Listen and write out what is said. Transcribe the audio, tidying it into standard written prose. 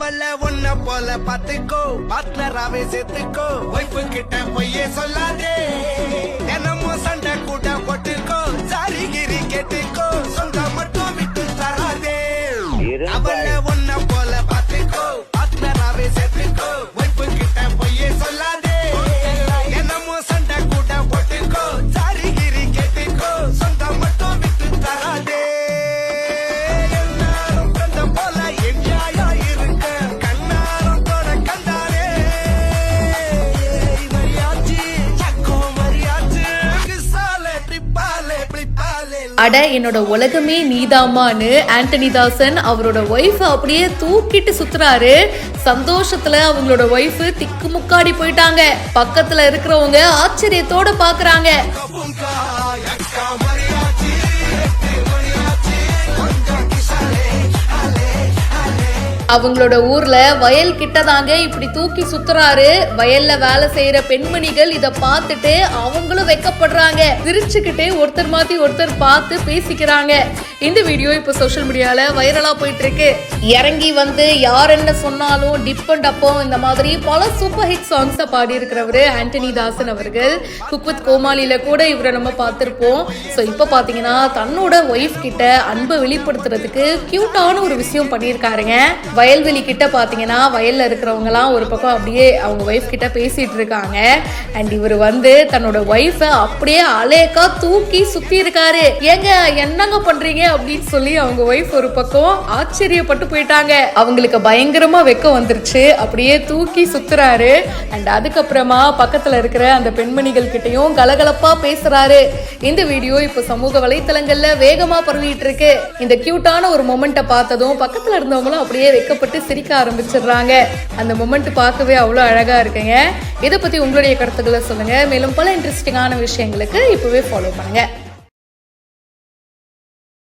அவள ஒன்ன போல பாத்துக்கோ பார்ட்னராவே சேர்த்துக்கோ வைப்பு கிட்ட பொய்யே சொல்லாதே தினமும் சண்டை கூட போட்டுக்கோ சாரிகிரி கேட்டுக்கோ சொந்தம் மட்டும் விட்டு தராதே அவள ஒன்ன போல பாத்துக்கோ பார்ட்னராவே சேர்த்துக்கோ வைப்பு கிட்ட பொய்யே சொல்லாதே தினமும் சண்டை கூட போட்டுக்கோ சாரிகிரி கேட்டுக்கோ சொந்தம் மட்டும் விட்டு தராதே அட என்னோட உலகமே நீதாமான்னு ஆண்டனி தாசன் அவரோட ஒய்ஃப் அப்படியே தூக்கிட்டு சுத்துறாரு. சந்தோஷத்துல அவங்களோட ஒய்ஃப் திக்கு முக்காடி போயிட்டாங்க. பக்கத்துல இருக்கிறவங்க ஆச்சரியத்தோட பாக்குறாங்க. அவங்களோட ஊர்ல வயல் கிட்டதாங்க இப்படி தூக்கி சுத்துறாரு. வயல்ல வேலை செய்யற பெண்மணிகள் இத பார்த்துட்டு அவங்களும் வெக்கப்படுறாங்க. சிரிச்சுக்கிட்டே ஒருத்தர் மாத்தி ஒருத்தர் பார்த்து பேசிக்கிறாங்க. இந்த வீடியோ இப்ப சோஷியல் மீடியால வைரலா போயிட்டு இருக்கு. இறங்கி வந்து யார் என்ன சொன்னாலும் டிப்பண்ட் அப்போ இந்த மாதிரி பல சூப்பர் ஹிட் சாங்ஸ் பாடி இருக்கிறவரு ஆண்டனி தாசன் அவர்கள். குக் வித் கோமாளியில கூட இவரை நம்ம பார்த்திருப்போம். ஸோ இப்ப பாத்தீங்கன்னா தன்னோட ஒய்ஃப் கிட்ட அன்பை வெளிப்படுத்துறதுக்கு கியூட்டான ஒரு விஷயம் பண்ணியிருக்காருங்க. வயல்வெளி கிட்ட பாத்தீங்கன்னா வயல்ல இருக்கிறவங்க எல்லாம் ஒரு பக்கம் அப்படியே அவங்க ஒய்ஃப் கிட்ட பேசிட்டு இருக்காங்க. அண்ட் இவர் வந்து தன்னோட ஒய்ஃப அப்படியே அலேக்கா தூக்கி சுத்தி இருக்காரு. ஏங்க என்னங்க பண்றீங்க அப்படின்னு சொல்லி அவங்க ஒய்ஃப் ஒரு பக்கம் ஆச்சரியப்பட்டு போயிட்டாங்க. அவங்களுக்கு பயங்கரமா வெக்கம் வந்துருச்சு. அப்படியே தூக்கி சுத்துறாரு. அண்ட் அதுக்கப்புறமா பக்கத்துல இருக்கிற அந்த பெண்மணிகள் கிட்டையும் கலகலப்பா பேசுறாரு. இந்த வீடியோ இப்ப சமூக வலைத்தளங்கள்ல வேகமா பரவிட்டு இருக்கு. இந்த கியூட்டான ஒரு மொமெண்ட்டை பார்த்ததும் பக்கத்துல இருந்தவங்களும் அப்படியே வெக்கப்பட்டு சிரிக்க ஆரம்பிச்சிடுறாங்க. அந்த மொமெண்ட் பார்க்கவே அவ்வளோ அழகா இருக்குங்க. இதை பத்தி உங்களுடைய கருத்துக்களை சொல்லுங்க. மேலும் பல இன்ட்ரெஸ்டிங்கான விஷயங்களுக்கு இப்பவே ஃபாலோ பண்ணுங்க.